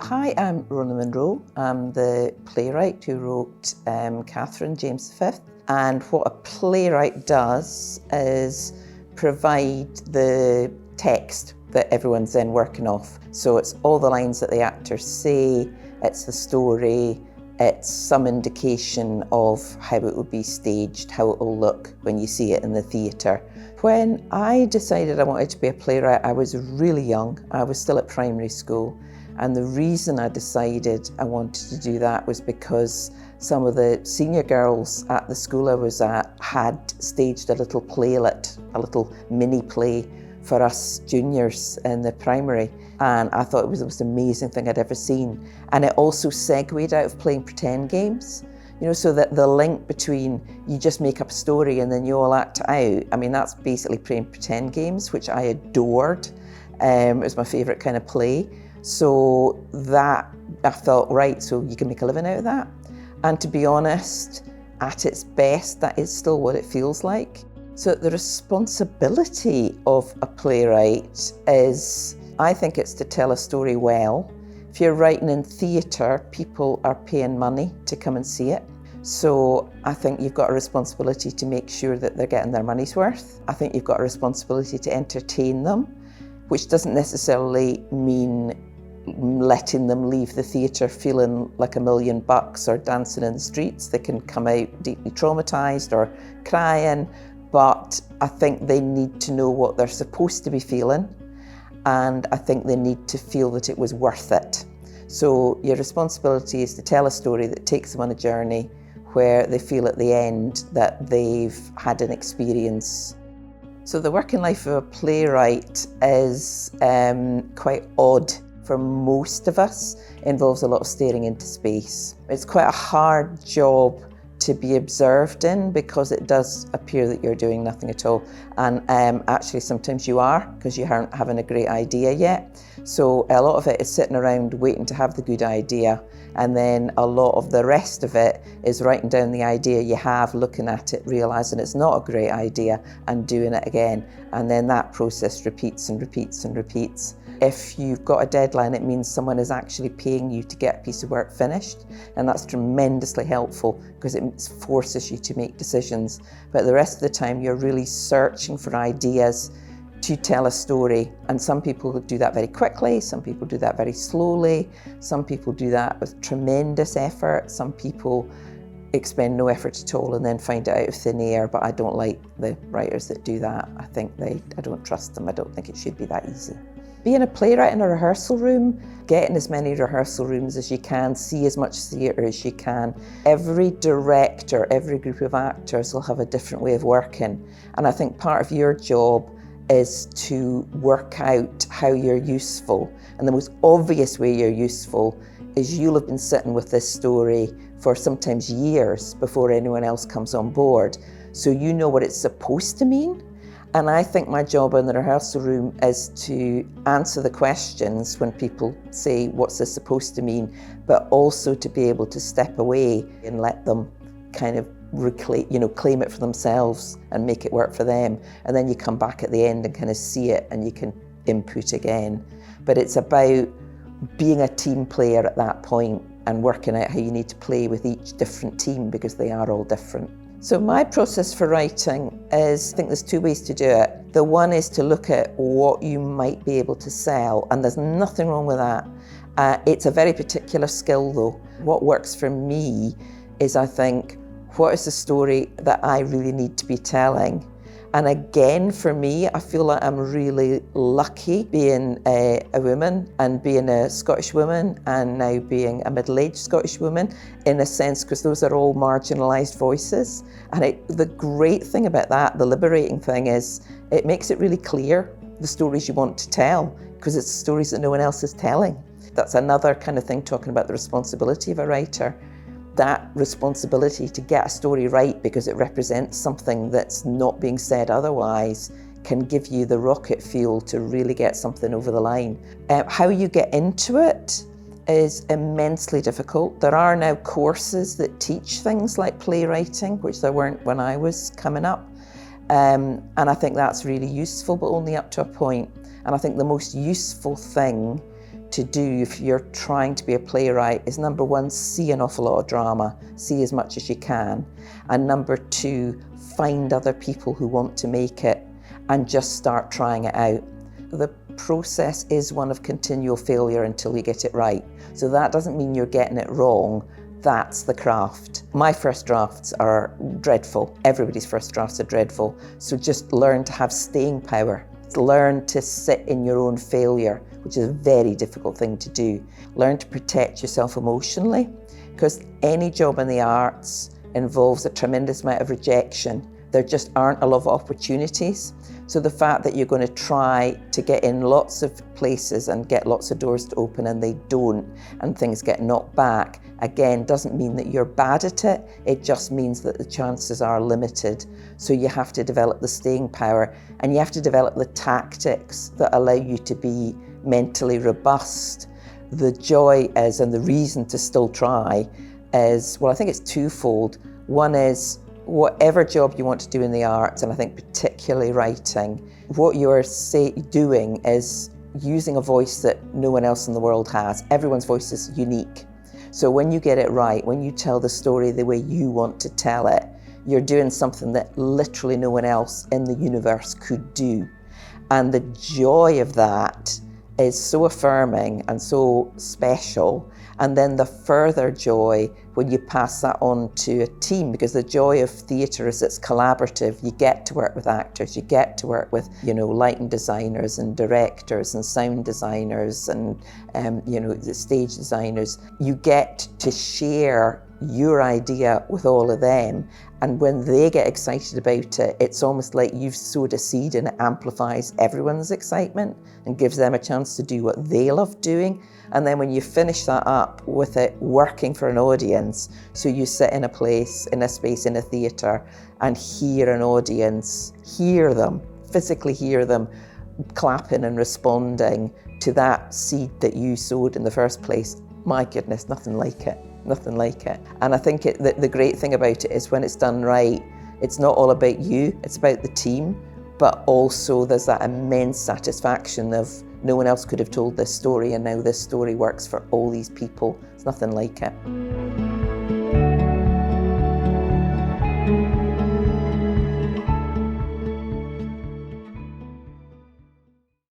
Hi, I'm Rona Munro. I'm the playwright who wrote Katherine, James V. And what a playwright does is provide the text that everyone's then working off. So it's all the lines that the actors say, it's the story, it's some indication of how it will be staged, how it will look when you see it in the theatre. When I decided I wanted to be a playwright, I was really young. I was still at primary school. And the reason I decided I wanted to do that was because some of the senior girls at the school I was at had staged a little playlet, a little mini play for us juniors in the primary. And I thought it was the most amazing thing I'd ever seen. And it also segued out of playing pretend games. You know, so that the link between you just make up a story and then you all act it out. I mean, that's basically playing pretend games, which I adored. It was my favourite kind of play. So that, I thought, right, so you can make a living out of that. And to be honest, at its best, that is still what it feels like. So the responsibility of a playwright is, I think it's to tell a story well. If you're writing in theatre, people are paying money to come and see it. So I think you've got a responsibility to make sure that they're getting their money's worth. I think you've got a responsibility to entertain them, which doesn't necessarily mean letting them leave the theatre feeling like $1 million or dancing in the streets. They can come out deeply traumatised or crying, but I think they need to know what they're supposed to be feeling, and I think they need to feel that it was worth it. So your responsibility is to tell a story that takes them on a journey where they feel at the end that they've had an experience. So the working life of a playwright is quite odd for most of us. It involves a lot of staring into space. It's quite a hard job to be observed in because it does appear that you're doing nothing at all. And actually sometimes you are, because you aren't having a great idea yet. So a lot of it is sitting around waiting to have the good idea. And then a lot of the rest of it is writing down the idea you have, looking at it, realising it's not a great idea and doing it again. And then that process repeats and repeats and repeats. If you've got a deadline, it means someone is actually paying you to get a piece of work finished. And that's tremendously helpful because it forces you to make decisions. But the rest of the time, you're really searching for ideas to tell a story. And some people do that very quickly, some people do that very slowly, some people do that with tremendous effort, some people expend no effort at all and then find it out of thin air. But I don't like the writers that do that. I don't trust them. I don't think it should be that easy. Being a playwright in a rehearsal room, get in as many rehearsal rooms as you can, see as much theatre as you can. Every director, every group of actors will have a different way of working. And I think part of your job is to work out how you're useful. And the most obvious way you're useful is you'll have been sitting with this story for sometimes years before anyone else comes on board. So you know what it's supposed to mean. And I think my job in the rehearsal room is to answer the questions when people say, what's this supposed to mean? But also to be able to step away and let them kind of claim it for themselves and make it work for them. And then you come back at the end and kind of see it and you can input again. But it's about being a team player at that point and working out how you need to play with each different team because they are all different. So my process for writing is, I think there's two ways to do it. The one is to look at what you might be able to sell, and there's nothing wrong with that. It's a very particular skill though. What works for me is, I think, what is the story that I really need to be telling? And again, for me, I feel like I'm really lucky being a woman and being a Scottish woman and now being a middle-aged Scottish woman, in a sense, because those are all marginalised voices. And the great thing about that, the liberating thing, is it makes it really clear the stories you want to tell, because it's stories that no one else is telling. That's another kind of thing, talking about the responsibility of a writer. That responsibility to get a story right because it represents something that's not being said otherwise can give you the rocket fuel to really get something over the line. How you get into it is immensely difficult. There are now courses that teach things like playwriting, which there weren't when I was coming up. And I think that's really useful, but only up to a point. And I think the most useful thing to do if you're trying to be a playwright is, number one, see an awful lot of drama, see as much as you can, and number two, find other people who want to make it and just start trying it out. The process is one of continual failure until you get it right. So that doesn't mean you're getting it wrong. That's the craft. My first drafts are dreadful. Everybody's first drafts are dreadful. So just learn to have staying power. Learn to sit in your own failure, which is a very difficult thing to do. Learn to protect yourself emotionally, because any job in the arts involves a tremendous amount of rejection. There just aren't a lot of opportunities. So the fact that you're going to try to get in lots of places and get lots of doors to open and they don't, and things get knocked back, again, doesn't mean that you're bad at it. It just means that the chances are limited. So you have to develop the staying power, and you have to develop the tactics that allow you to be mentally robust. The joy is, and the reason to still try is, well, I think it's twofold. One is, whatever job you want to do in the arts, and I think particularly writing, what you're doing is using a voice that no one else in the world has. Everyone's voice is unique. So when you get it right, when you tell the story the way you want to tell it, you're doing something that literally no one else in the universe could do. And the joy of that is so affirming and so special. And then the further joy when you pass that on to a team, because the joy of theatre is it's collaborative. You get to work with actors, you get to work with, lighting designers and directors and sound designers and, the stage designers. You get to share your idea with all of them. And when they get excited about it, it's almost like you've sowed a seed and it amplifies everyone's excitement and gives them a chance to do what they love doing. And then when you finish that up with it working for an audience, so you sit in a place, in a space, in a theatre, and hear an audience, physically hear them clapping and responding to that seed that you sowed in the first place. My goodness, nothing like it. Nothing like it. And I think the great thing about it is when it's done right, it's not all about you, it's about the team, but also there's that immense satisfaction of no one else could have told this story, and now this story works for all these people. It's nothing like it.